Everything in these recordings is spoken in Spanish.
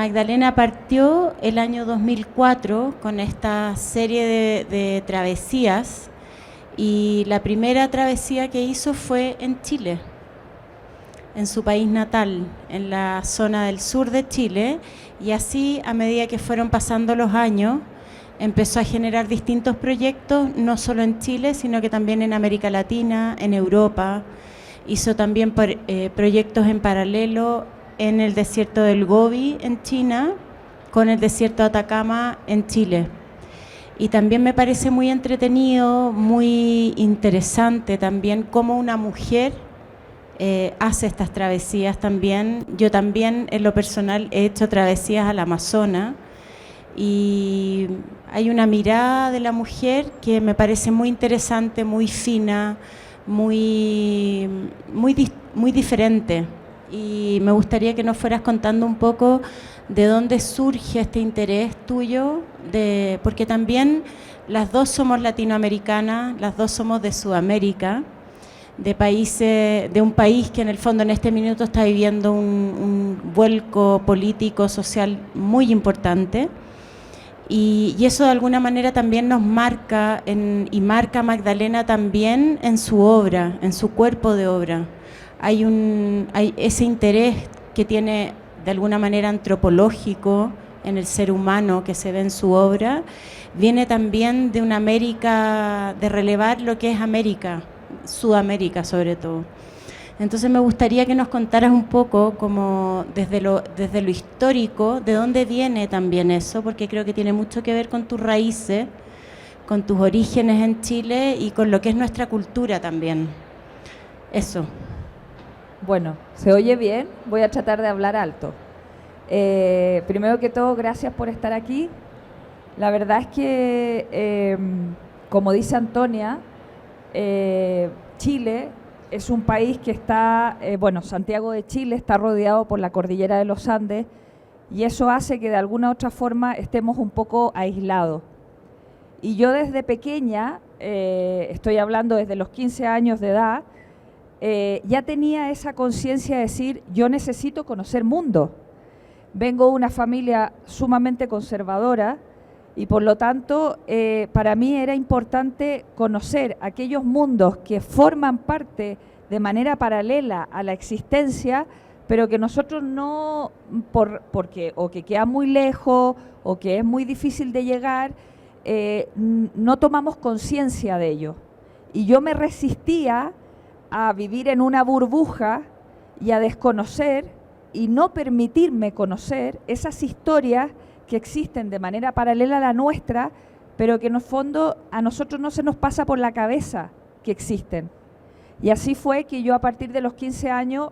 Magdalena partió el año 2004 con esta serie de travesías, y la primera travesía que hizo fue en Chile, en su país natal, en la zona del sur de Chile, y así, a medida que fueron pasando los años, empezó a generar distintos proyectos, no solo en Chile, sino que también en América Latina, en Europa. Hizo también proyectos en paralelo en el desierto del Gobi, en China, con el desierto de Atacama, en Chile. Y también me parece muy entretenido, muy interesante también cómo una mujer hace estas travesías también. Yo también, en lo personal, he hecho travesías al Amazonas, y hay una mirada de la mujer que me parece muy interesante, muy fina, muy diferente. Y me gustaría que nos fueras contando un poco de dónde surge este interés tuyo, porque también las dos somos latinoamericanas, las dos somos de Sudamérica, de un país que en el fondo en este minuto está viviendo un vuelco político, social muy importante. Y eso de alguna manera también nos marca, y marca a Magdalena también en su obra, en su cuerpo de obra. Hay ese interés que tiene de alguna manera antropológico en el ser humano que se ve en su obra, viene también de una América, de relevar lo que es América, Sudamérica sobre todo. Entonces me gustaría que nos contaras un poco, como desde lo histórico, de dónde viene también eso, porque creo que tiene mucho que ver con tus raíces, con tus orígenes en Chile y con lo que es nuestra cultura también. Eso. Bueno, ¿se oye bien? Voy a tratar de hablar alto. Primero que todo, gracias por estar aquí. La verdad es que, como dice Antonia, Chile es un país que está, Santiago de Chile está rodeado por la cordillera de los Andes, y eso hace que de alguna u otra forma estemos un poco aislados. Y yo desde pequeña, estoy hablando desde los 15 años de edad, ya tenía esa conciencia de decir, yo necesito conocer mundo. Vengo de una familia sumamente conservadora, y por lo tanto para mí era importante conocer aquellos mundos que forman parte de manera paralela a la existencia, pero que nosotros no, porque o que queda muy lejos o que es muy difícil de llegar, no tomamos conciencia de ello. Y yo me resistía a vivir en una burbuja y a desconocer y no permitirme conocer esas historias que existen de manera paralela a la nuestra, pero que en el fondo a nosotros no se nos pasa por la cabeza que existen. Y así fue que yo, a partir de los 15 años,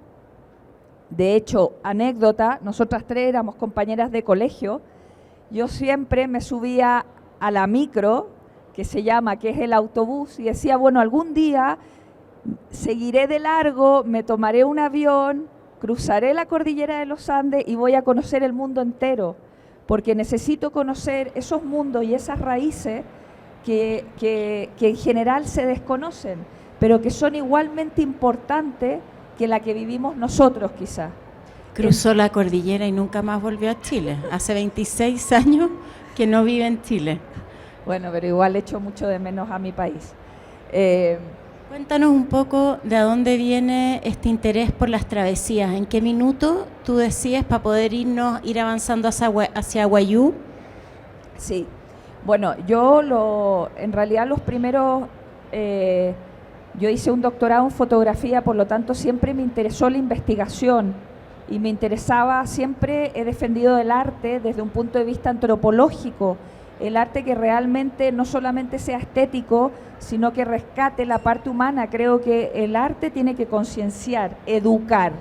de hecho, anécdota, nosotras tres éramos compañeras de colegio, yo siempre me subía a la micro, que es el autobús, y decía, bueno, algún día seguiré de largo, me tomaré un avión, cruzaré la cordillera de los Andes y voy a conocer el mundo entero, porque necesito conocer esos mundos y esas raíces que en general se desconocen, pero que son igualmente importantes que la que vivimos nosotros quizás. Cruzó la cordillera y nunca más volvió a Chile. Hace 26 años que no vive en Chile. Bueno, pero igual echo mucho de menos a mi país. Cuéntanos un poco de dónde viene este interés por las travesías. ¿En qué minuto tú decías para poder ir avanzando hacia Wayuu? Sí, bueno, en realidad los primeros, yo hice un doctorado en fotografía, por lo tanto siempre me interesó la investigación y me interesaba, siempre he defendido el arte desde un punto de vista antropológico, el arte que realmente no solamente sea estético, sino que rescate la parte humana. Creo que el arte tiene que concienciar, educar,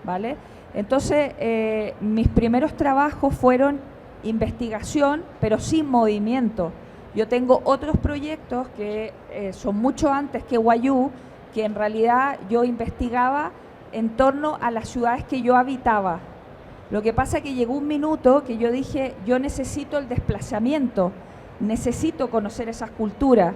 ¿vale? Entonces, mis primeros trabajos fueron investigación, pero sin movimiento. Yo tengo otros proyectos que son mucho antes que Wayuu, que en realidad yo investigaba en torno a las ciudades que yo habitaba. Lo que pasa es que llegó un minuto que yo dije, yo necesito el desplazamiento, necesito conocer esas culturas.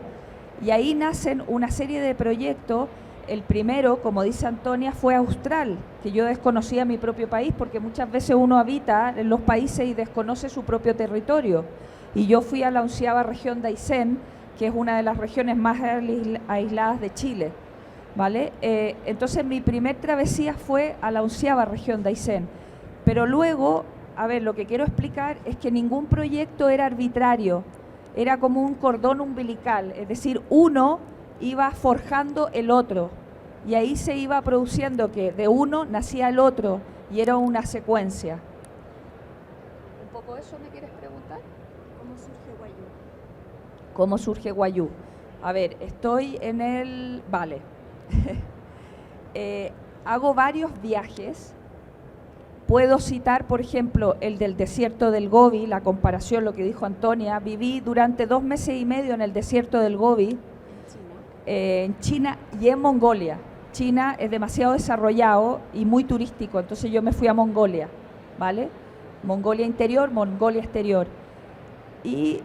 Y ahí nacen una serie de proyectos el primero, como dice Antonia, fue austral, que yo desconocía mi propio país, porque muchas veces uno habita en los países y desconoce su propio territorio. Y yo fui a la 11ª región de Aysén, que es una de las regiones más aisladas de Chile, ¿vale? Entonces mi primer travesía fue a la 11ª región de Aysén. Pero luego, a ver, lo que quiero explicar es que ningún proyecto era arbitrario, era como un cordón umbilical, es decir, uno iba forjando el otro, y ahí se iba produciendo que de uno nacía el otro, y era una secuencia. ¿Un poco eso me quieres preguntar? ¿Cómo surge Wayuu? ¿Cómo surge Wayuu? A ver, estoy en el... Vale. Hago varios viajes. Puedo citar, por ejemplo, el del desierto del Gobi, la comparación, lo que dijo Antonia. Viví durante 2 meses y medio en el desierto del Gobi, en China y en Mongolia. China es demasiado desarrollado y muy turístico, entonces yo me fui a Mongolia, ¿vale? Mongolia interior, Mongolia exterior. Y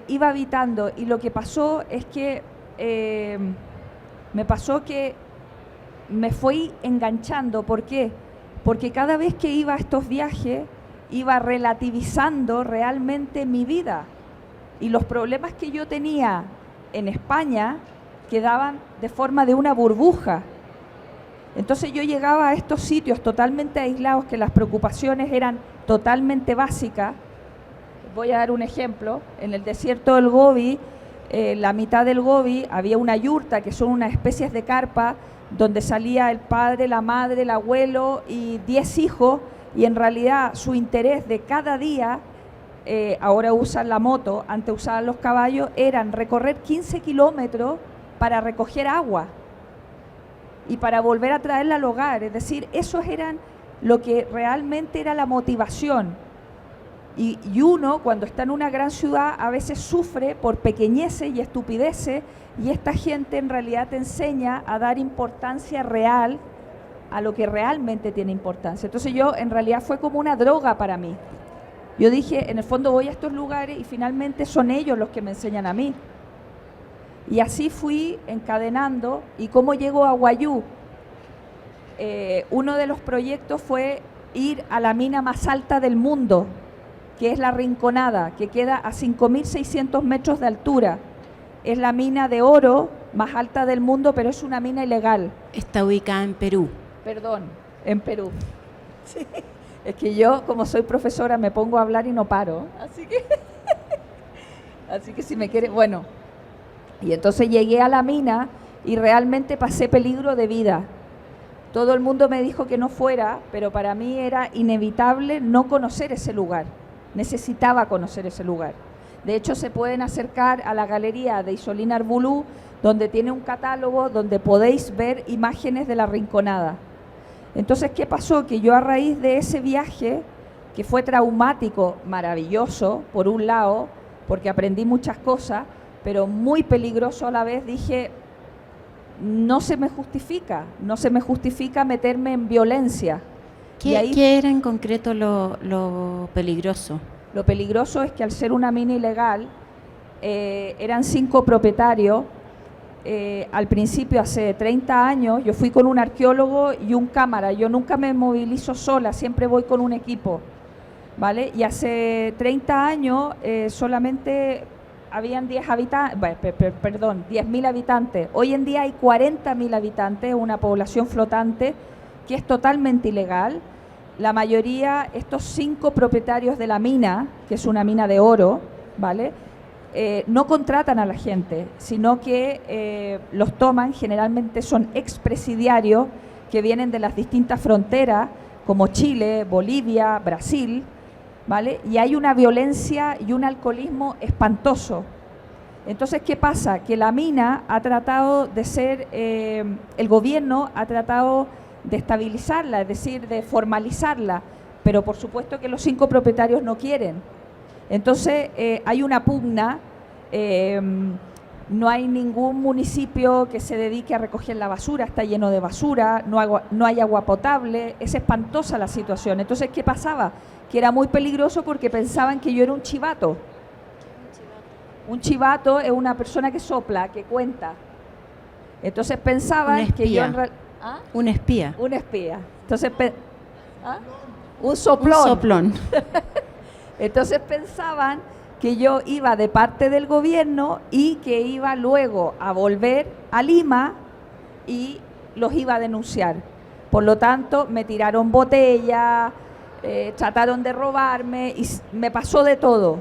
iba habitando, y lo que pasó es que me fui enganchando. ¿Por qué? Porque cada vez que iba a estos viajes, iba relativizando realmente mi vida. Y los problemas que yo tenía en España quedaban de forma de una burbuja. Entonces yo llegaba a estos sitios totalmente aislados, que las preocupaciones eran totalmente básicas. Voy a dar un ejemplo. En el desierto del Gobi, la mitad del Gobi, había una yurta, que son unas especies de carpa, donde salía el padre, la madre, el abuelo y 10 hijos, y en realidad su interés de cada día, ahora usan la moto, antes usaban los caballos, eran recorrer 15 kilómetros para recoger agua y para volver a traerla al hogar. Es decir, esos eran lo que realmente era la motivación. Y uno, cuando está en una gran ciudad, a veces sufre por pequeñeces y estupideces, y esta gente en realidad te enseña a dar importancia real a lo que realmente tiene importancia. Entonces yo, en realidad, fue como una droga para mí. Yo dije, en el fondo voy a estos lugares y finalmente son ellos los que me enseñan a mí. Y así fui encadenando. ¿Y cómo llego a Wayuu? Uno de los proyectos fue ir a la mina más alta del mundo, que es la Rinconada, que queda a 5.600 metros de altura. Es la mina de oro más alta del mundo, pero es una mina ilegal. Está ubicada en Perú. Perdón, en Perú. Sí. Es que yo, como soy profesora, me pongo a hablar y no paro. Así que si me quiere... Bueno, y entonces llegué a la mina y realmente pasé peligro de vida. Todo el mundo me dijo que no fuera, pero para mí era inevitable no conocer ese lugar. Necesitaba conocer ese lugar. De hecho, se pueden acercar a la galería de Isolina Arbulú, donde tiene un catálogo donde podéis ver imágenes de la Rinconada. Entonces, ¿qué pasó? Que yo, a raíz de ese viaje, que fue traumático, maravilloso, por un lado, porque aprendí muchas cosas, pero muy peligroso a la vez, dije, no se me justifica meterme en violencia. ¿Qué era en concreto lo peligroso? Lo peligroso es que, al ser una mina ilegal, eran 5 propietarios. Al principio, hace 30 años, yo fui con un arqueólogo y un cámara. Yo nunca me movilizo sola, siempre voy con un equipo, ¿vale? Y hace 30 años solamente habían 10.000 habitantes. Hoy en día hay 40.000 habitantes, una población flotante que es totalmente ilegal. La mayoría, estos 5 propietarios de la mina, que es una mina de oro, ¿vale? No contratan a la gente, sino que los toman. Generalmente son expresidiarios que vienen de las distintas fronteras, como Chile, Bolivia, Brasil, ¿vale? Y hay una violencia y un alcoholismo espantoso. Entonces, ¿qué pasa? Que la mina ha tratado de ser, el gobierno ha tratado de estabilizarla, es decir, de formalizarla, pero por supuesto que los 5 propietarios no quieren. Entonces, hay una pugna, no hay ningún municipio que se dedique a recoger la basura, está lleno de basura, no hay agua potable, es espantosa la situación. Entonces, ¿qué pasaba? Que era muy peligroso porque pensaban que yo era un chivato. Un chivato es una persona que sopla, que cuenta. Entonces pensaban que yo en ¿Ah? Un espía. Un espía. Entonces, ¿ah? Un soplón. Un soplón. Entonces pensaban que yo iba de parte del gobierno y que iba luego a volver a Lima y los iba a denunciar. Por lo tanto, me tiraron botellas, trataron de robarme y me pasó de todo.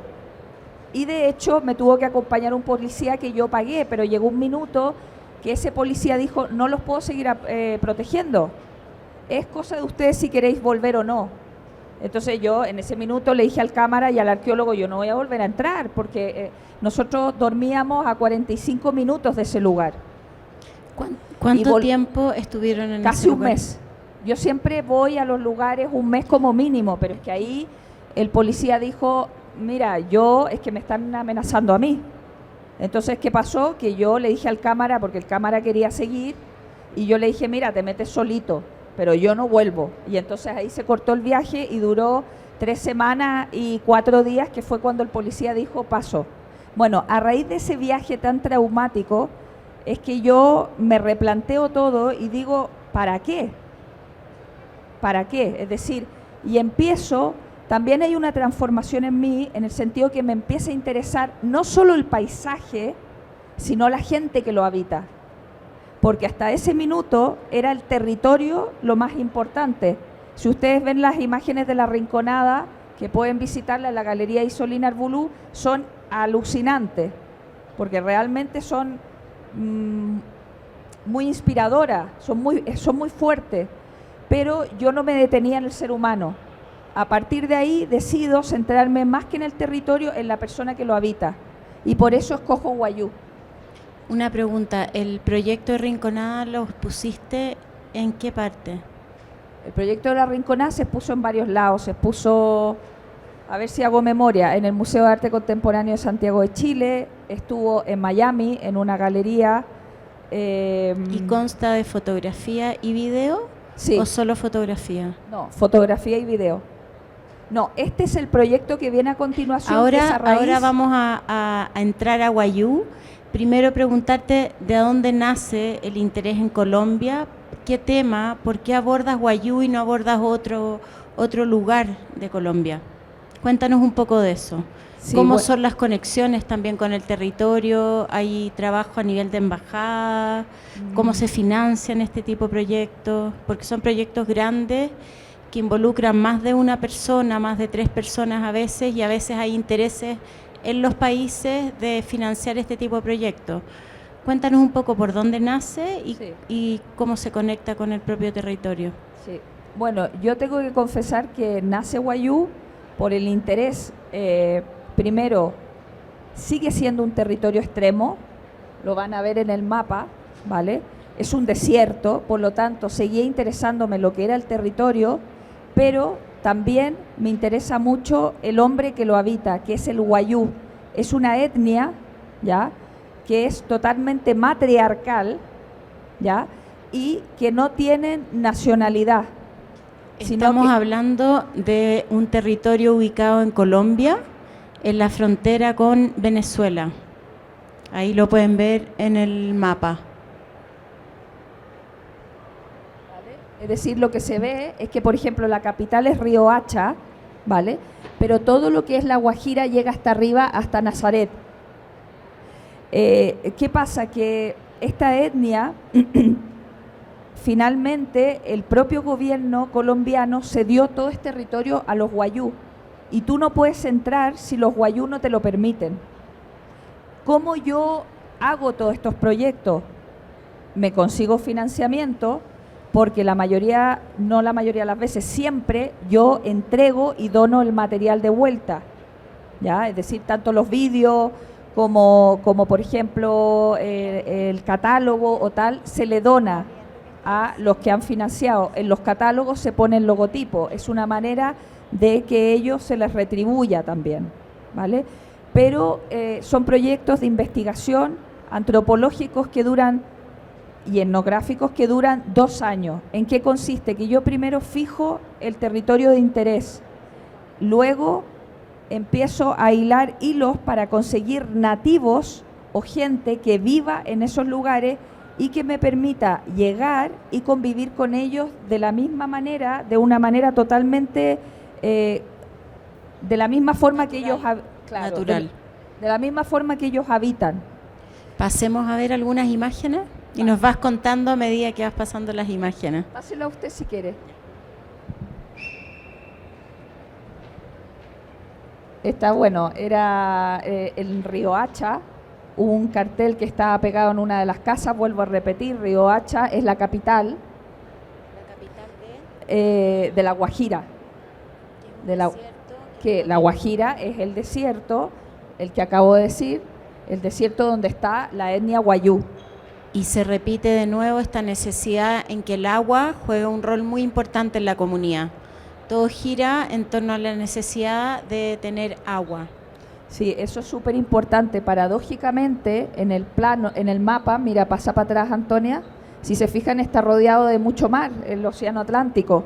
Y de hecho me tuvo que acompañar un policía que yo pagué, pero llegó un minuto que ese policía dijo, no los puedo seguir protegiendo. Es cosa de ustedes si queréis volver o no. Entonces yo en ese minuto le dije al cámara y al arqueólogo, yo no voy a volver a entrar, porque nosotros dormíamos a 45 minutos de ese lugar. ¿Cuánto tiempo estuvieron en ese lugar? Casi un mes. Yo siempre voy a los lugares un mes como mínimo, pero es que ahí el policía dijo, mira, es que me están amenazando a mí. Entonces, ¿qué pasó? Que yo le dije al cámara, porque el cámara quería seguir, y yo le dije, mira, te metes solito, pero yo no vuelvo. Y entonces ahí se cortó el viaje y duró 3 semanas y 4 días, que fue cuando el policía dijo, paso. Bueno, a raíz de ese viaje tan traumático, es que yo me replanteo todo y digo, ¿para qué? ¿Para qué? Es decir, y empiezo, también hay una transformación en mí, en el sentido que me empieza a interesar no solo el paisaje, sino la gente que lo habita. Porque hasta ese minuto era el territorio lo más importante. Si ustedes ven las imágenes de la Rinconada, que pueden visitarla en la Galería Isolina Arbulú, son alucinantes, porque realmente son muy inspiradoras, son muy fuertes, pero yo no me detenía en el ser humano. A partir de ahí decido centrarme más que en el territorio, en la persona que lo habita, y por eso escojo Wayuu. Una pregunta, ¿el proyecto de Rinconada lo pusiste en qué parte? El proyecto de la Rinconada se puso en varios lados, se puso, a ver si hago memoria, en el Museo de Arte Contemporáneo de Santiago de Chile, estuvo en Miami, en una galería. ¿Y consta de fotografía y video? Sí. ¿O solo fotografía? No, fotografía y video. No, este es el proyecto que viene a continuación. Ahora vamos a entrar a Wayuu. Primero preguntarte de dónde nace el interés en Colombia, qué tema, por qué abordas Wayuu y no abordas otro lugar de Colombia. Cuéntanos un poco de eso. Sí, ¿cómo son las conexiones también con el territorio? ¿Hay trabajo a nivel de embajada? ¿Cómo se financian este tipo de proyectos? Porque son proyectos grandes que involucran más de una persona, más de 3 personas a veces, y a veces hay intereses en los países de financiar este tipo de proyectos. Cuéntanos un poco por dónde nace y cómo se conecta con el propio territorio. Sí. Bueno, yo tengo que confesar que nace Wayuu por el interés. Primero, sigue siendo un territorio extremo, lo van a ver en el mapa, ¿vale? Es un desierto, por lo tanto, seguía interesándome lo que era el territorio, pero también me interesa mucho el hombre que lo habita, que es el Wayuu. Es una etnia, ¿ya?, que es totalmente matriarcal, ¿ya?, y que no tienen nacionalidad. Estamos hablando de un territorio ubicado en Colombia, en la frontera con Venezuela. Ahí lo pueden ver en el mapa. Es decir, lo que se ve es que, por ejemplo, la capital es Riohacha, ¿vale? Pero todo lo que es La Guajira llega hasta arriba, hasta Nazaret. ¿Qué pasa? Que esta etnia, finalmente, el propio gobierno colombiano cedió todo este territorio a los Wayuu. Y tú no puedes entrar si los Wayuu no te lo permiten. ¿Cómo yo hago todos estos proyectos? Me consigo financiamiento, porque la mayoría, no la mayoría de las veces, siempre yo entrego y dono el material de vuelta, ¿ya? Es decir, tanto los vídeos como por ejemplo el catálogo o tal, se le dona a los que han financiado. En los catálogos se pone el logotipo, es una manera de que ellos se les retribuya también, ¿vale? Pero son proyectos de investigación antropológicos que duran y etnográficos que duran 2 años. ¿En qué consiste? Que yo primero fijo el territorio de interés, luego empiezo a hilar hilos para conseguir nativos o gente que viva en esos lugares y que me permita llegar y convivir con ellos de la misma manera, de una manera totalmente, de la misma forma que ellos, claro, natural. De la misma forma que ellos habitan. Pasemos a ver algunas imágenes y nos vas contando a medida que vas pasando las imágenes. Páselo a usted si quiere. Está bueno, era en Riohacha, un cartel que estaba pegado en una de las casas, vuelvo a repetir, Riohacha es la capital, de La Guajira. Que La Guajira es el desierto, el que acabo de decir, el desierto donde está la etnia wayú. Y se repite de nuevo esta necesidad en que el agua juega un rol muy importante en la comunidad. Todo gira en torno a la necesidad de tener agua. Sí, eso es súper importante. Paradójicamente, en el plano, en el mapa, mira, pasa para atrás, Antonia, si se fijan está rodeado de mucho mar, el océano Atlántico.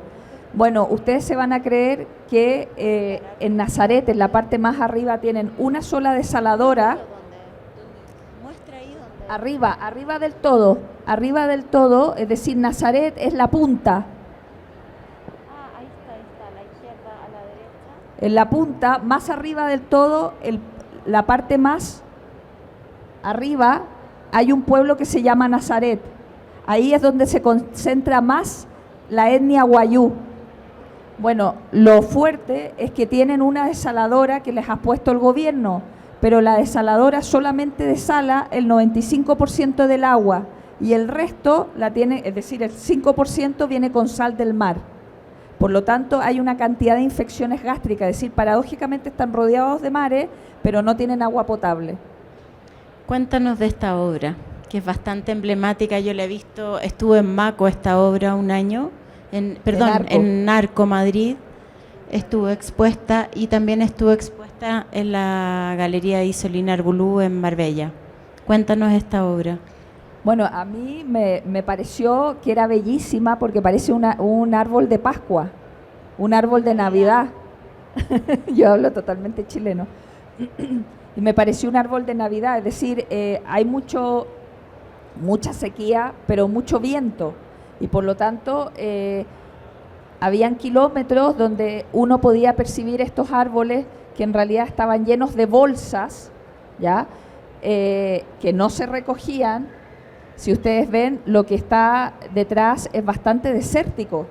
Bueno, ustedes se van a creer que en Nazaret, en la parte más arriba, tienen una sola desaladora. Arriba del todo, es decir, Nazaret es la punta. Ahí está, a la izquierda, a la derecha. En la punta, más arriba del todo, la parte más arriba, hay un pueblo que se llama Nazaret. Ahí es donde se concentra más la etnia wayú. Bueno, lo fuerte es que tienen una desaladora que les ha puesto el gobierno, pero la desaladora solamente desala el 95% del agua y el resto la tiene, es decir, el 5% viene con sal del mar. Por lo tanto, hay una cantidad de infecciones gástricas, es decir, paradójicamente están rodeados de mares, pero no tienen agua potable. Cuéntanos de esta obra, que es bastante emblemática. Yo la he visto, estuve en Maco esta obra un año, en Narco, Madrid. Estuvo expuesta y también estuvo expuesta en la Galería Isolina Arbulú en Marbella. Cuéntanos esta obra. Bueno, a mí me pareció que era bellísima porque parece un árbol de Pascua, un árbol de Navidad. Yo hablo totalmente chileno. Y me pareció un árbol de Navidad, es decir, hay mucha sequía, pero mucho viento. Y por lo tanto, habían kilómetros donde uno podía percibir estos árboles que en realidad estaban llenos de bolsas, ¿ya? Que no se recogían. Si ustedes ven, lo que está detrás es bastante desértico.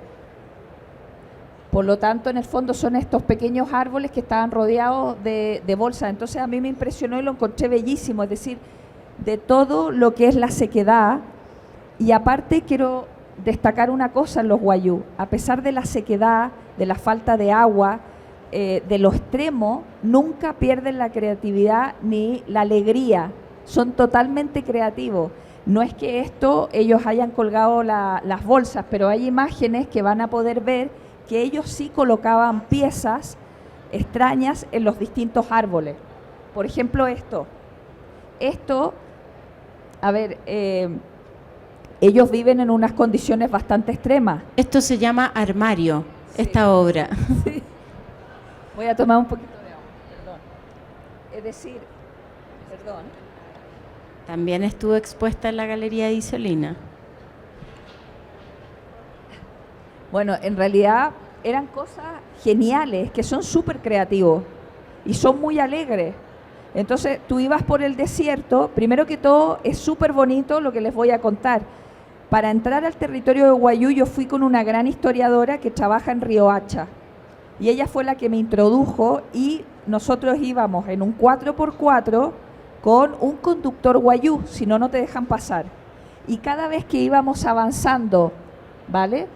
Por lo tanto, en el fondo son estos pequeños árboles que estaban rodeados de bolsas. Entonces a mí me impresionó y lo encontré bellísimo, es decir, de todo lo que es la sequedad. Y aparte quiero destacar una cosa en los wayú: a pesar de la sequedad, de la falta de agua, de lo extremo, nunca pierden la creatividad ni la alegría, son totalmente creativos. No es que ellos hayan colgado las bolsas, pero hay imágenes que van a poder ver que ellos sí colocaban piezas extrañas en los distintos árboles. Por ejemplo, esto, a ver, ellos viven en unas condiciones bastante extremas. Esto se llama armario, sí. Esta obra. Sí. Voy a tomar un poquito de agua, perdón. Es decir, perdón. También estuvo expuesta en la Galería de Isolina. Bueno, en realidad eran cosas geniales, que son súper creativos y son muy alegres. Entonces, tú ibas por el desierto, primero que todo, es súper bonito lo que les voy a contar. Para entrar al territorio de wayú, yo fui con una gran historiadora que trabaja en Riohacha. Y ella fue la que me introdujo y nosotros íbamos en un 4x4 con un conductor wayú, si no, no te dejan pasar. Y cada vez que íbamos avanzando, ¿vale?,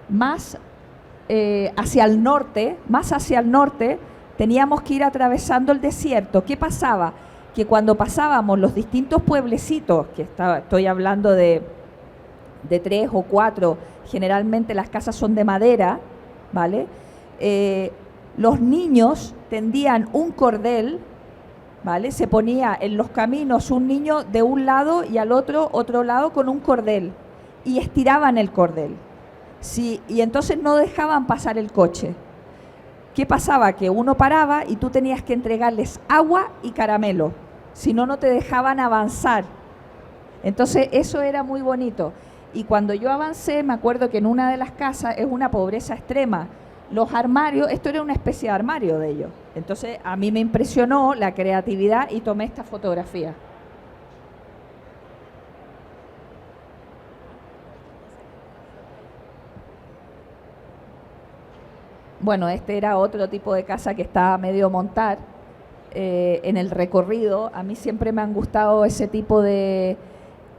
más hacia el norte, teníamos que ir atravesando el desierto. ¿Qué pasaba? Que cuando pasábamos los distintos pueblecitos, que estoy hablando de 3 o 4, generalmente las casas son de madera, ¿vale?, los niños tendían un cordel, ¿vale? Se ponía en los caminos un niño de un lado y al otro lado con un cordel y estiraban el cordel. Sí, y entonces no dejaban pasar el coche. ¿Qué pasaba? Que uno paraba y tú tenías que entregarles agua y caramelo, si no, no te dejaban avanzar. Entonces eso era muy bonito. Y cuando yo avancé, me acuerdo que en una de las casas es una pobreza extrema. Los armarios, esto era una especie de armario de ellos. Entonces a mí me impresionó la creatividad y tomé esta fotografía. Bueno, este era otro tipo de casa que estaba medio montar en el recorrido. A mí siempre me han gustado ese tipo de...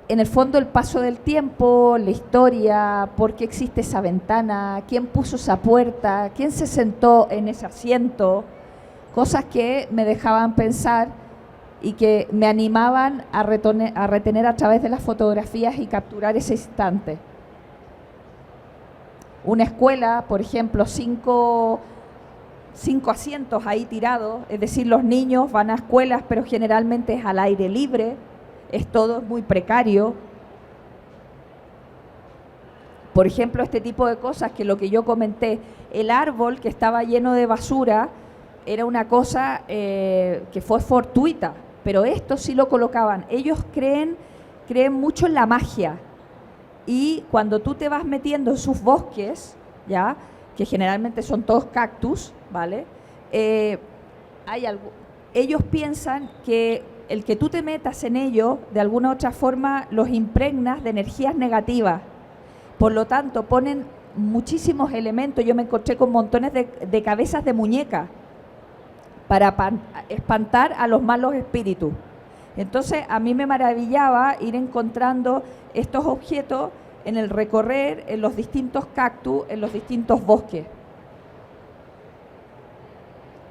En el fondo, el paso del tiempo, la historia, por qué existe esa ventana, quién puso esa puerta, quién se sentó en ese asiento, cosas que me dejaban pensar y que me animaban a retener a través de las fotografías y capturar ese instante. Una escuela, por ejemplo, cinco asientos ahí tirados, es decir, los niños van a escuelas, pero generalmente es al aire libre, es todo muy precario. Por ejemplo, este tipo de cosas que lo que yo comenté, el árbol que estaba lleno de basura, era una cosa que fue fortuita, pero esto sí lo colocaban. Ellos creen mucho en la magia. Y cuando tú te vas metiendo en sus bosques, ya, que generalmente son todos cactus, ¿vale? Ellos piensan que el que tú te metas en ellos, de alguna u otra forma, los impregnas de energías negativas. Por lo tanto, ponen muchísimos elementos. Yo me encontré con montones de cabezas de muñeca para espantar a los malos espíritus. Entonces, a mí me maravillaba ir encontrando estos objetos en el recorrer, en los distintos cactus, en los distintos bosques.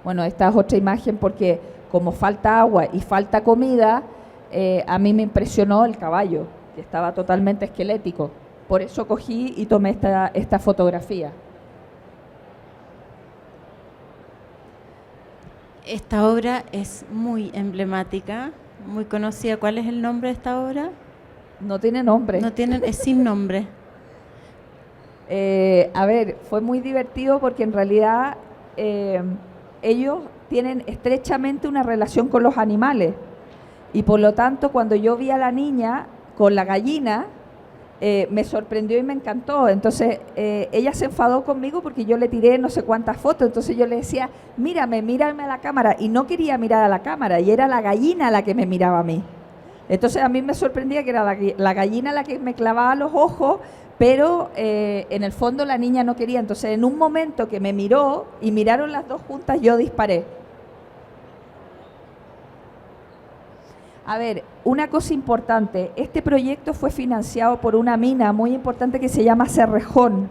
Bueno, esta es otra imagen porque como falta agua y falta comida, a mí me impresionó el caballo, que estaba totalmente esquelético. Por eso cogí y tomé esta fotografía. Esta obra es muy emblemática, muy conocida. ¿Cuál es el nombre de esta obra? No tiene nombre. No tiene, es sin nombre. A ver, fue muy divertido porque en realidad ellos tienen estrechamente una relación con los animales y por lo tanto cuando yo vi a la niña con la gallina me sorprendió y me encantó. Entonces ella se enfadó conmigo porque yo le tiré no sé cuántas fotos, entonces yo le decía mírame a la cámara y no quería mirar a la cámara y era la gallina la que me miraba a mí. Entonces a mí me sorprendía que era la gallina la que me clavaba los ojos, pero en el fondo la niña no quería. Entonces en un momento que me miró y miraron las dos juntas, yo disparé. A ver, una cosa importante, este proyecto fue financiado por una mina muy importante que se llama Cerrejón.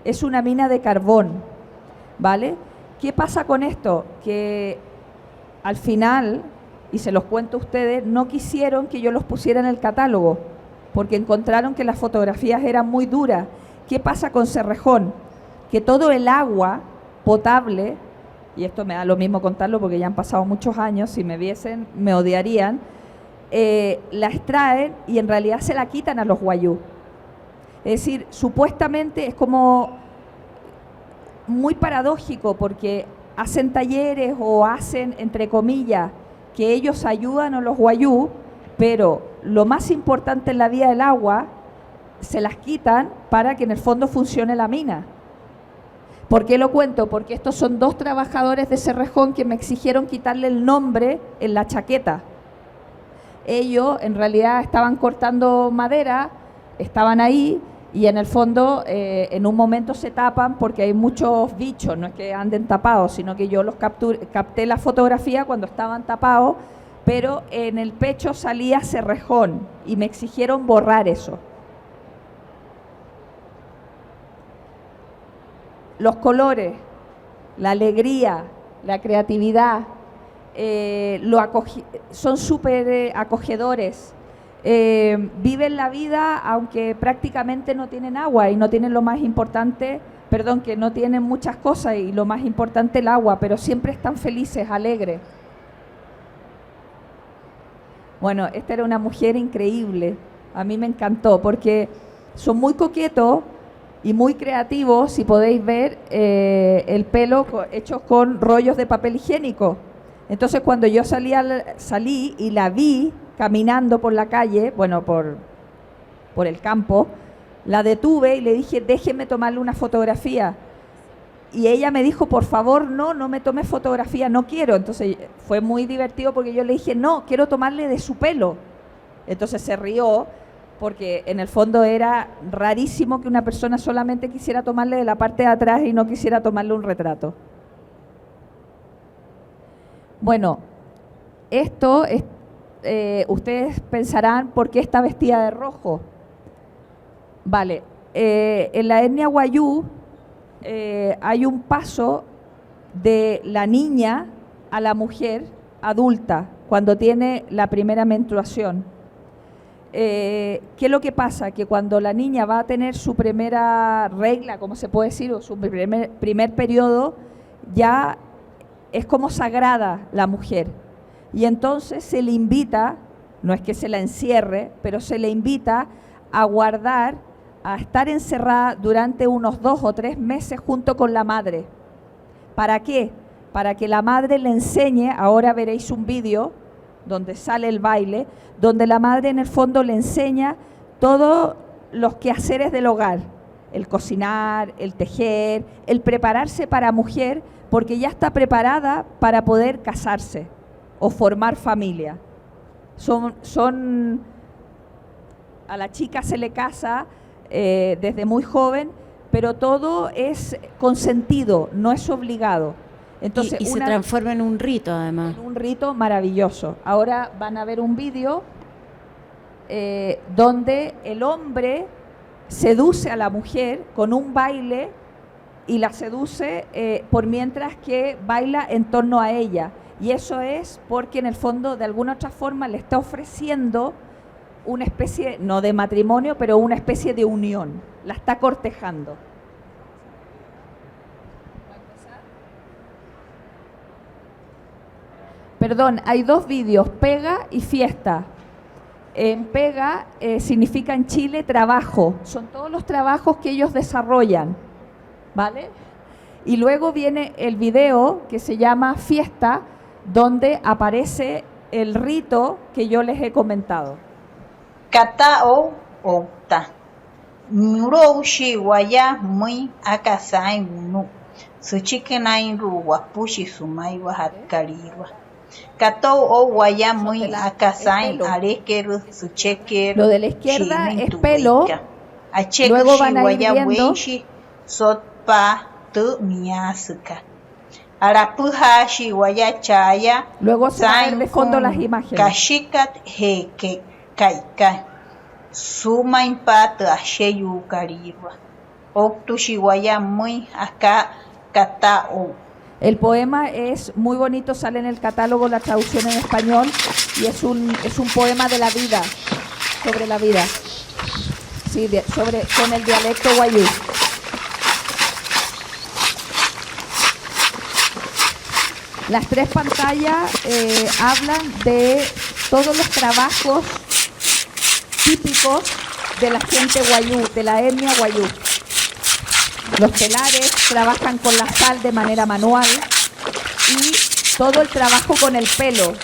Es una mina de carbón, ¿vale? ¿Qué pasa con esto? Que al final, y se los cuento a ustedes, no quisieron que yo los pusiera en el catálogo, porque encontraron que las fotografías eran muy duras. ¿Qué pasa con Cerrejón? Que todo el agua potable, y esto me da lo mismo contarlo porque ya han pasado muchos años, si me viesen me odiarían, la extraen y en realidad se la quitan a los guayú. Es decir, supuestamente es como muy paradójico porque hacen talleres o hacen, entre comillas, que ellos ayudan a los guayú, pero lo más importante en la vida del agua se las quitan para que en el fondo funcione la mina. ¿Por qué lo cuento? Porque estos son dos trabajadores de Cerrejón que me exigieron quitarle el nombre en la chaqueta. Ellos en realidad estaban cortando madera, estaban ahí y en el fondo en un momento se tapan porque hay muchos bichos, no es que anden tapados, sino que yo los capté la fotografía cuando estaban tapados, pero en el pecho salía Cerrejón y me exigieron borrar eso. Los colores, la alegría, la creatividad, son súper acogedores. Viven la vida aunque prácticamente no tienen agua y no tienen lo más importante, que no tienen muchas cosas y lo más importante el agua, pero siempre están felices, alegres. Bueno, esta era una mujer increíble, a mí me encantó porque son muy coquetos y muy creativos, si podéis ver el pelo hechos con rollos de papel higiénico. Entonces cuando yo salí y la vi caminando por la calle, bueno, por el campo, la detuve y le dije, déjeme tomarle una fotografía. Y ella me dijo, por favor, no me tome fotografía, no quiero. Entonces fue muy divertido porque yo le dije, no, quiero tomarle de su pelo. Entonces se rió porque en el fondo era rarísimo que una persona solamente quisiera tomarle de la parte de atrás y no quisiera tomarle un retrato. Bueno, esto es, ustedes pensarán, ¿por qué está vestida de rojo? Vale, en la etnia wayuu hay un paso de la niña a la mujer adulta cuando tiene la primera menstruación. ¿Qué es lo que pasa? Que cuando la niña va a tener su primera regla, como se puede decir, o su primer periodo, ya es como sagrada la mujer. Y entonces se le invita, no es que se la encierre, pero se le invita a guardar, a estar encerrada durante unos 2 o 3 meses junto con la madre. ¿Para qué? Para que la madre le enseñe, ahora veréis un vídeo donde sale el baile, donde la madre en el fondo le enseña todos los quehaceres del hogar, el cocinar, el tejer, el prepararse para mujer, porque ya está preparada para poder casarse o formar familia. A la chica se le casa desde muy joven, pero todo es consentido, no es obligado. Entonces, y se transforma en un rito, además. En un rito maravilloso. Ahora van a ver un vídeo donde el hombre seduce a la mujer con un baile y la seduce por mientras que baila en torno a ella. Y eso es porque en el fondo, de alguna otra forma, le está ofreciendo una especie, no de matrimonio, pero una especie de unión. La está cortejando. Perdón, hay 2 vídeos, pega y fiesta. En pega significa en Chile trabajo, son todos los trabajos que ellos desarrollan, ¿vale? Y luego viene el video que se llama fiesta, donde aparece el rito que yo les he comentado. Katao Outa Muroushi Waya Muy Akasai Munu Suchikenain Ruwa Pushi Sumai Wahatkariwa Katao o Waya Muy Akasai Arekeru Suchekeru. Lo de la izquierda es pelo. Luego van a ir viendo. Sotpa Tu Miyasuka Arapuhashi Waya Chaya. Luego se van de fondo las imágenes. Kashikat Heke Kaikai Sumaimpat Asheyu Kariwa Oktushi Waya Muy Aka Katao. El poema es muy bonito, sale en el catálogo la traducción en español y es un poema de la vida, sobre la vida, sí, con el dialecto wayuu. Las 3 pantallas hablan de todos los trabajos típicos de la gente wayuu, de la etnia wayuu. Los telares trabajan con la sal de manera manual y todo el trabajo con el pelo,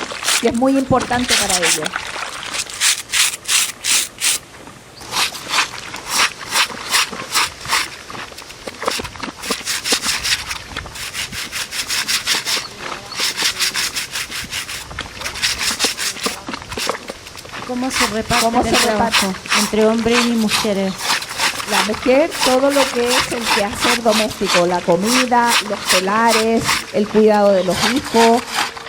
que es muy importante para ellos. ¿Cómo se reparte el trabajo entre hombres y mujeres? La mujer, todo lo que es el quehacer doméstico, la comida, los telares, el cuidado de los hijos.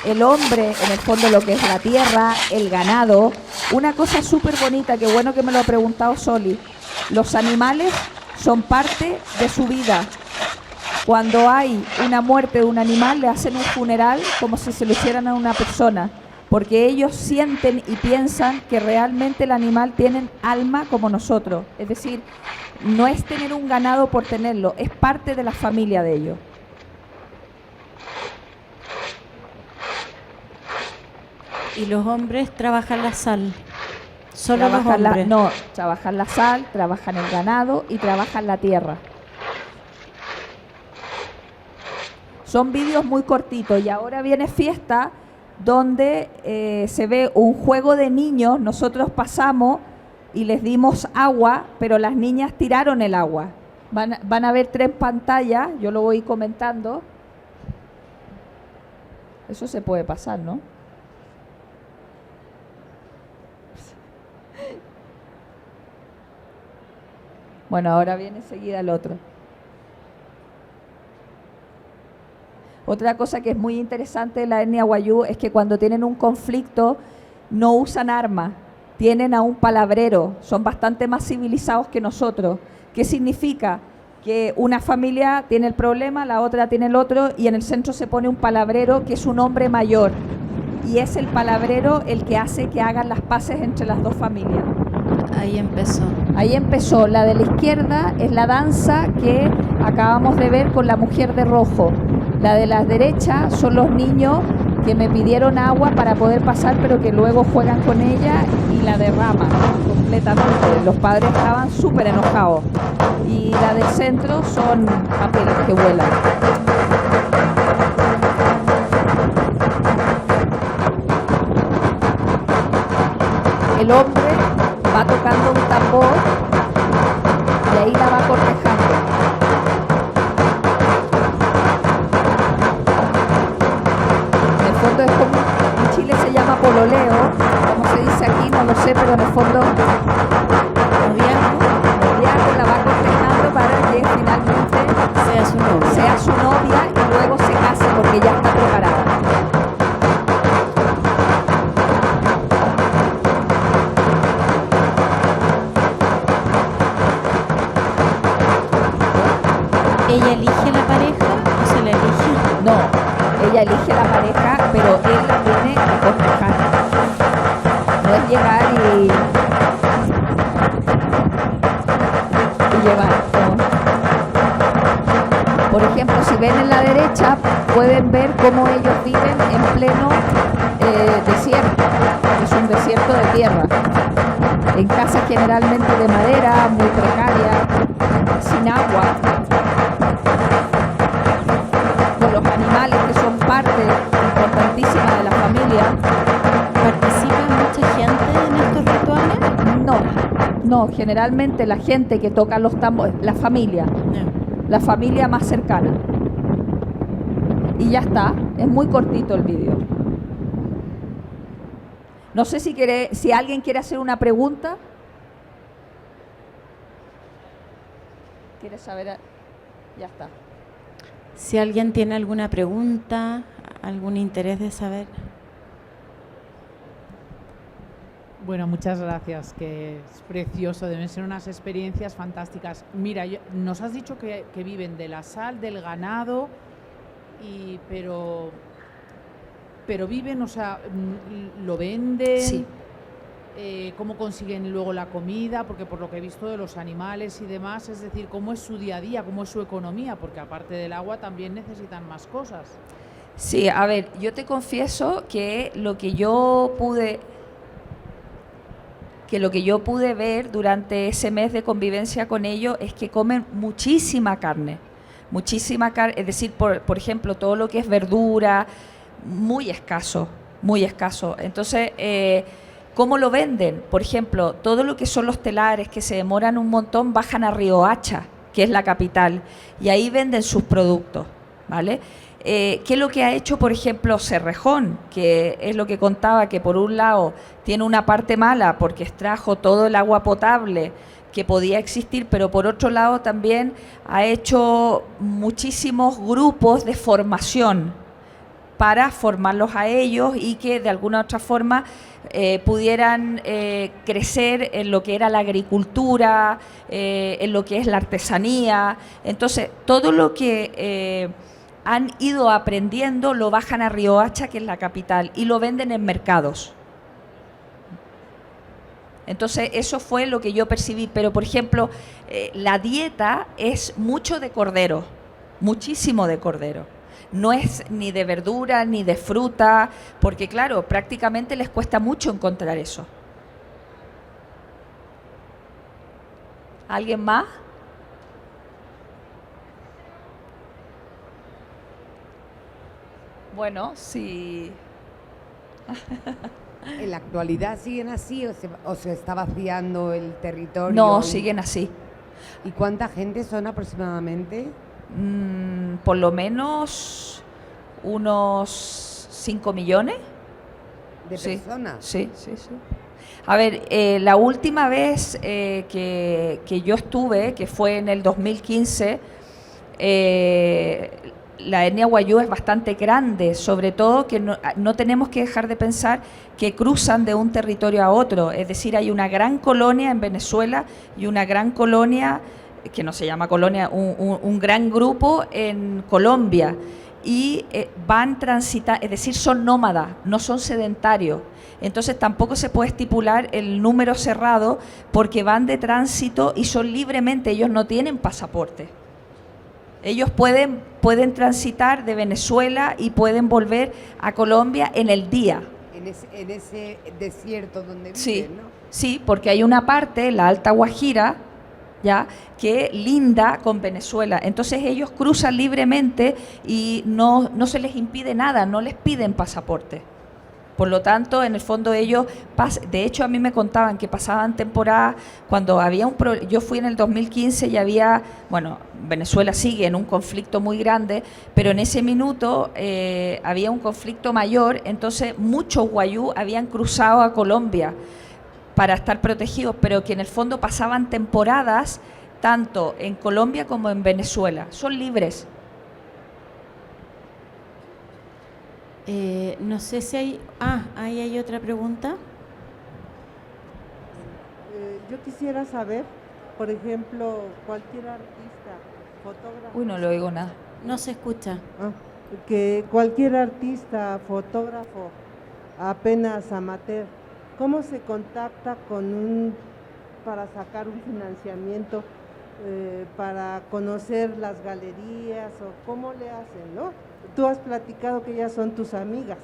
El hombre, en el fondo, lo que es la tierra, el ganado. Una cosa súper bonita, que bueno que me lo ha preguntado Soli. Los animales son parte de su vida. Cuando hay una muerte de un animal, le hacen un funeral como si se lo hicieran a una persona, porque ellos sienten y piensan que realmente el animal tiene alma como nosotros. Es decir, no es tener un ganado por tenerlo, es parte de la familia de ellos. Y los hombres trabajan la sal. Solo los hombres. No, trabajan la sal, trabajan el ganado y trabajan la tierra. Son vídeos muy cortitos y ahora viene fiesta, donde se ve un juego de niños. Nosotros pasamos y les dimos agua, pero las niñas tiraron el agua. Van a ver 3 pantallas, yo lo voy comentando. Eso se puede pasar, ¿no? Bueno, ahora viene enseguida el otro. Otra cosa que es muy interesante de la etnia wayuu es que cuando tienen un conflicto no usan armas, tienen a un palabrero, son bastante más civilizados que nosotros. ¿Qué significa? Que una familia tiene el problema, la otra tiene el otro, y en el centro se pone un palabrero que es un hombre mayor, y es el palabrero el que hace que hagan las paces entre las dos familias. Ahí empezó. Ahí empezó. La de la izquierda es la danza que acabamos de ver con la mujer de rojo. La de la derecha son los niños que me pidieron agua para poder pasar, pero que luego juegan con ella y la derraman completamente. Los padres estaban súper enojados. Y la del centro son papeles que vuelan. El hombre va tocando un tambor y ahí la va cortejando. En el fondo es como, en Chile se llama pololeo, como se dice aquí, no lo sé, pero en el fondo noviazgo, la va cortejando para que finalmente sea su novia y luego se case porque ya está preparada. ¿Ella elige la pareja o se la elige? No, ella elige la pareja, pero él la tiene que cortejar. No es llegar y llevar. ¿No? Por ejemplo, si ven en la derecha, pueden ver cómo ellos viven en pleno desierto. Es un desierto de tierra. En casas generalmente de madera, muy precarias, sin agua. Los animales que son parte importantísima de la familia. ¿Participa mucha gente en estos rituales? No, generalmente la gente que toca los tambores, la familia más cercana. Y ya está, es muy cortito el vídeo. No sé si alguien quiere hacer una pregunta. ¿Quiere saber? Ya está. Si alguien tiene alguna pregunta, algún interés de saber. Bueno, muchas gracias, que es precioso, deben ser unas experiencias fantásticas. Mira, nos has dicho que viven de la sal, del ganado, pero viven, o sea, lo venden. Sí. ¿Cómo consiguen luego la comida? Porque por lo que he visto de los animales y demás, es decir, ¿cómo es su día a día? ¿Cómo es su economía? Porque aparte del agua también necesitan más cosas. Sí, a ver, yo te confieso que lo que yo pude ver durante ese mes de convivencia con ellos es que comen muchísima carne, es decir, por ejemplo, todo lo que es verdura, muy escaso. Entonces, ¿cómo lo venden? Por ejemplo, todo lo que son los telares que se demoran un montón bajan a Riohacha, que es la capital, y ahí venden sus productos, ¿vale? ¿Qué es lo que ha hecho, por ejemplo, Cerrejón? Que es lo que contaba, que por un lado tiene una parte mala porque extrajo todo el agua potable que podía existir, pero por otro lado también ha hecho muchísimos grupos de formación para formarlos a ellos y que de alguna u otra forma pudieran crecer en lo que era la agricultura, en lo que es la artesanía. Entonces, todo lo que han ido aprendiendo lo bajan a Riohacha, que es la capital, y lo venden en mercados. Entonces, eso fue lo que yo percibí. Pero, por ejemplo, la dieta es mucho de cordero, muchísimo de cordero. No es ni de verdura ni de fruta, porque claro, prácticamente les cuesta mucho encontrar eso. ¿Alguien más? Bueno, si ¿En la actualidad siguen así o se está vaciando el territorio? No, siguen así. ¿Y cuánta gente son aproximadamente? Por lo menos unos 5 millones. ¿De Sí, personas? Sí. A ver, la última vez que yo estuve, que fue en el 2015, la etnia wayú es bastante grande, sobre todo que no tenemos que dejar de pensar que cruzan de un territorio a otro, es decir, hay una gran colonia en Venezuela y una gran colonia, que no se llama colonia, un gran grupo en Colombia, y van transitando, es decir, son nómadas, no son sedentarios. Entonces tampoco se puede estipular el número cerrado porque van de tránsito y son libremente, ellos no tienen pasaporte. Ellos pueden transitar de Venezuela y pueden volver a Colombia en el día. En ese desierto donde Sí, viven, ¿no? sí, porque hay una parte, la Alta Guajira, ya, que linda con Venezuela. Entonces ellos cruzan libremente y no se les impide nada, no les piden pasaporte. Por lo tanto, en el fondo ellos, de hecho a mí me contaban que pasaban temporadas cuando había yo fui en el 2015 y había, bueno, Venezuela sigue en un conflicto muy grande, pero en ese minuto había un conflicto mayor, entonces muchos wayú habían cruzado a Colombia para estar protegidos, pero que en el fondo pasaban temporadas tanto en Colombia como en Venezuela. Son libres. No sé si hay... ahí hay otra pregunta. Yo quisiera saber, por ejemplo, cualquier artista, fotógrafo... Uy, no le oigo nada. No se escucha. Que cualquier artista, fotógrafo, apenas amateur, ¿cómo se contacta para sacar un financiamiento, para conocer las galerías, o cómo le hacen, ¿no? Tú has platicado que ellas son tus amigas,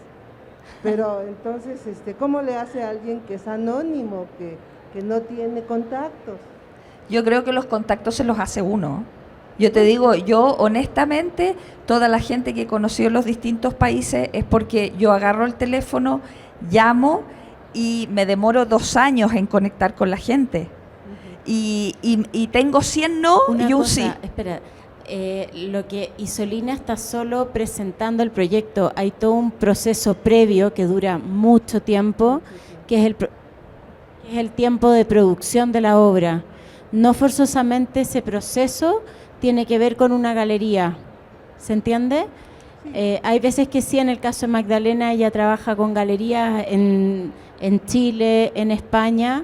pero entonces, ¿cómo le hace a alguien que es anónimo, que no tiene contactos? Yo creo que los contactos se los hace uno. Yo te digo, yo honestamente, toda la gente que he conocido en los distintos países es porque yo agarro el teléfono, llamo y me demoro 2 años en conectar con la gente. Y tengo 100 no Una y un cosa, sí. Espera, lo que Isolina está solo presentando el proyecto, hay todo un proceso previo que dura mucho tiempo, que es el tiempo de producción de la obra. No forzosamente ese proceso tiene que ver con una galería, ¿se entiende? Hay veces que sí, en el caso de Magdalena, ella trabaja con galerías en Chile, en España,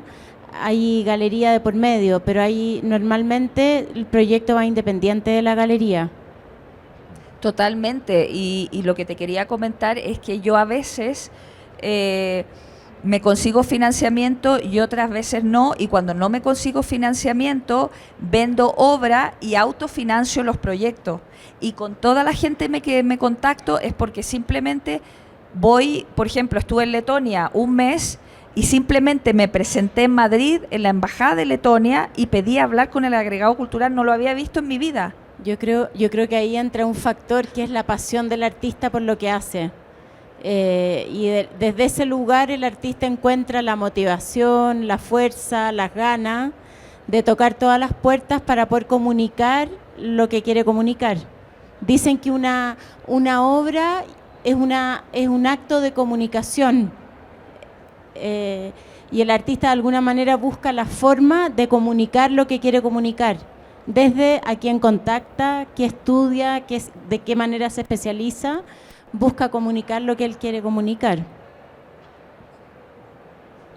hay galería de por medio, pero normalmente el proyecto va independiente de la galería. Totalmente, y lo que te quería comentar es que yo a veces me consigo financiamiento y otras veces no, y cuando no me consigo financiamiento vendo obra y autofinancio los proyectos, y con toda la gente que me contacto es porque simplemente voy, por ejemplo, estuve en Letonia un mes y simplemente me presenté en Madrid, en la embajada de Letonia, y pedí hablar con el agregado cultural, no lo había visto en mi vida. Yo creo que ahí entra un factor que es la pasión del artista por lo que hace. Desde ese lugar el artista encuentra la motivación, la fuerza, las ganas de tocar todas las puertas para poder comunicar lo que quiere comunicar. Dicen que una obra es un acto de comunicación, y el artista de alguna manera busca la forma de comunicar lo que quiere comunicar, desde a quién contacta, qué estudia, de qué manera se especializa, busca comunicar lo que él quiere comunicar.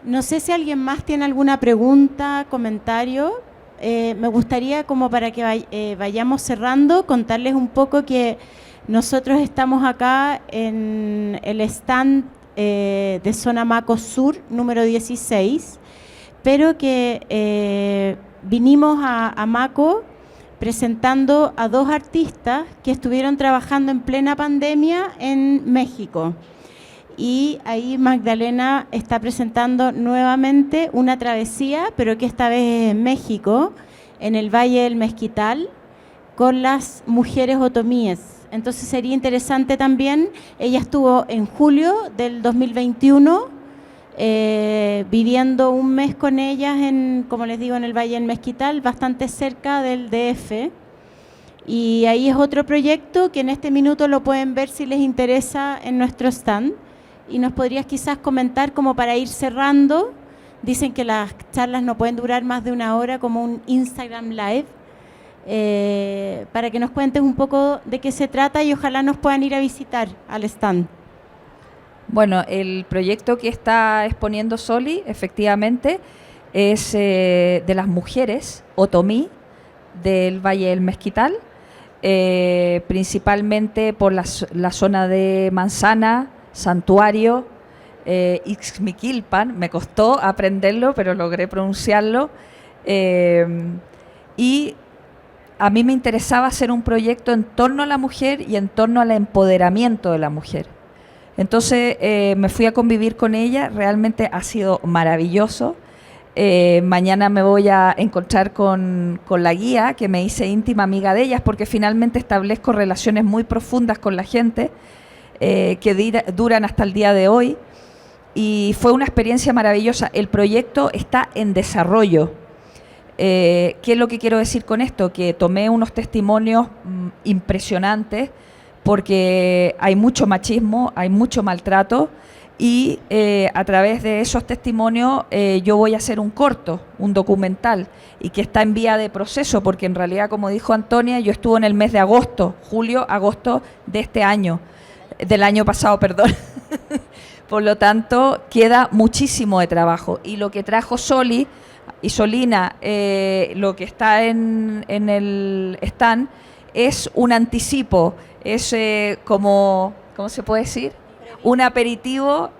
No sé si alguien más tiene alguna pregunta, comentario. Me gustaría, como para que vayamos cerrando, contarles un poco que nosotros estamos acá en el stand de Zona Maco Sur, número 16, pero que vinimos a Maco presentando a 2 artistas que estuvieron trabajando en plena pandemia en México. Y ahí Magdalena está presentando nuevamente una travesía, pero que esta vez es en México, en el Valle del Mezquital, con las mujeres otomíes. Entonces sería interesante también. Ella estuvo en julio del 2021 viviendo un mes con ellas en, como les digo, en el Valle del Mezquital, bastante cerca del DF. Y ahí es otro proyecto que en este minuto lo pueden ver si les interesa en nuestro stand. Y nos podrías quizás comentar como para ir cerrando. Dicen que las charlas no pueden durar más de 1 hora, como un Instagram Live, para que nos cuentes un poco de qué se trata y ojalá nos puedan ir a visitar al stand. Bueno, el proyecto que está exponiendo Soli, efectivamente, es de las mujeres otomí del Valle del Mezquital, principalmente por la zona de Manzana, Santuario, Ixmiquilpan, me costó aprenderlo, pero logré pronunciarlo, y a mí me interesaba hacer un proyecto en torno a la mujer y en torno al empoderamiento de la mujer. Entonces me fui a convivir con ella, realmente ha sido maravilloso. Mañana me voy a encontrar con la guía, que me hice íntima amiga de ellas, porque finalmente establezco relaciones muy profundas con la gente, que duran hasta el día de hoy, y fue una experiencia maravillosa. El proyecto está en desarrollo. ¿Qué es lo que quiero decir con esto? Que tomé unos testimonios impresionantes, porque hay mucho machismo, hay mucho maltrato, y a través de esos testimonios yo voy a hacer un corto, un documental, y que está en vía de proceso, porque en realidad, como dijo Antonia, yo estuve en el mes de agosto, julio, agosto de este año, del año pasado, perdón. Por lo tanto, queda muchísimo de trabajo, y lo que trajo Soli y Solina, lo que está en el stand, es un anticipo, es como, ¿cómo se puede decir? Un aperitivo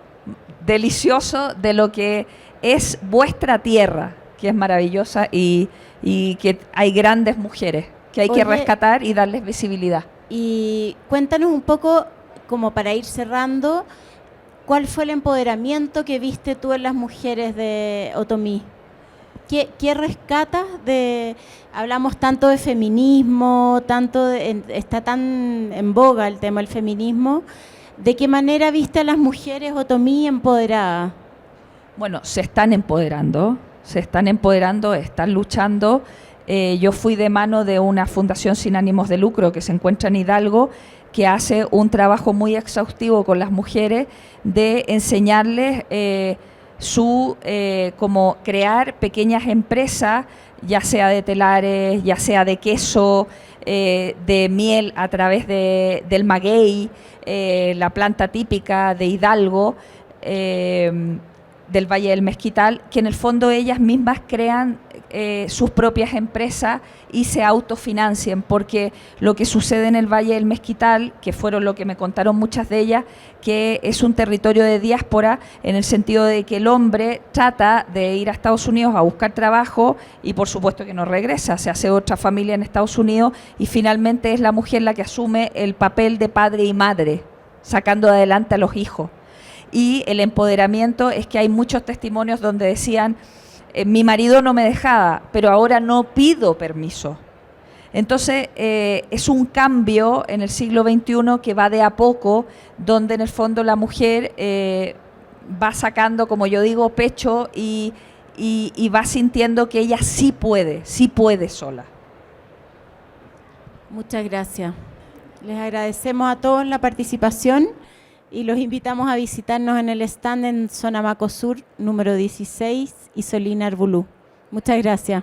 delicioso de lo que es vuestra tierra, que es maravillosa, y que hay grandes mujeres que hay que rescatar y darles visibilidad. Y cuéntanos un poco, como para ir cerrando, ¿cuál fue el empoderamiento que viste tú en las mujeres de Otomí? ¿Qué rescatas de...? Hablamos tanto de feminismo, está tan en boga el tema del feminismo. ¿De qué manera viste a las mujeres otomí empoderadas? Bueno, se están empoderando, están luchando. Yo fui de mano de una fundación sin ánimos de lucro que se encuentra en Hidalgo, que hace un trabajo muy exhaustivo con las mujeres de enseñarles como crear pequeñas empresas, ya sea de telares, ya sea de queso, de miel a través del maguey, la planta típica de Hidalgo, del Valle del Mezquital, que en el fondo ellas mismas crean sus propias empresas y se autofinancien, porque lo que sucede en el Valle del Mezquital, que fueron lo que me contaron muchas de ellas, que es un territorio de diáspora, en el sentido de que el hombre trata de ir a Estados Unidos a buscar trabajo y por supuesto que no regresa, se hace otra familia en Estados Unidos y finalmente es la mujer la que asume el papel de padre y madre, sacando adelante a los hijos. Y el empoderamiento es que hay muchos testimonios donde decían, mi marido no me dejaba, pero ahora no pido permiso. Entonces, es un cambio en el siglo XXI que va de a poco, donde en el fondo la mujer va sacando, como yo digo, pecho y va sintiendo que ella sí puede sola. Muchas gracias. Les agradecemos a todos la participación y los invitamos a visitarnos en el stand en Zona Maco Sur, número 16, Isolina Arbulú. Muchas gracias.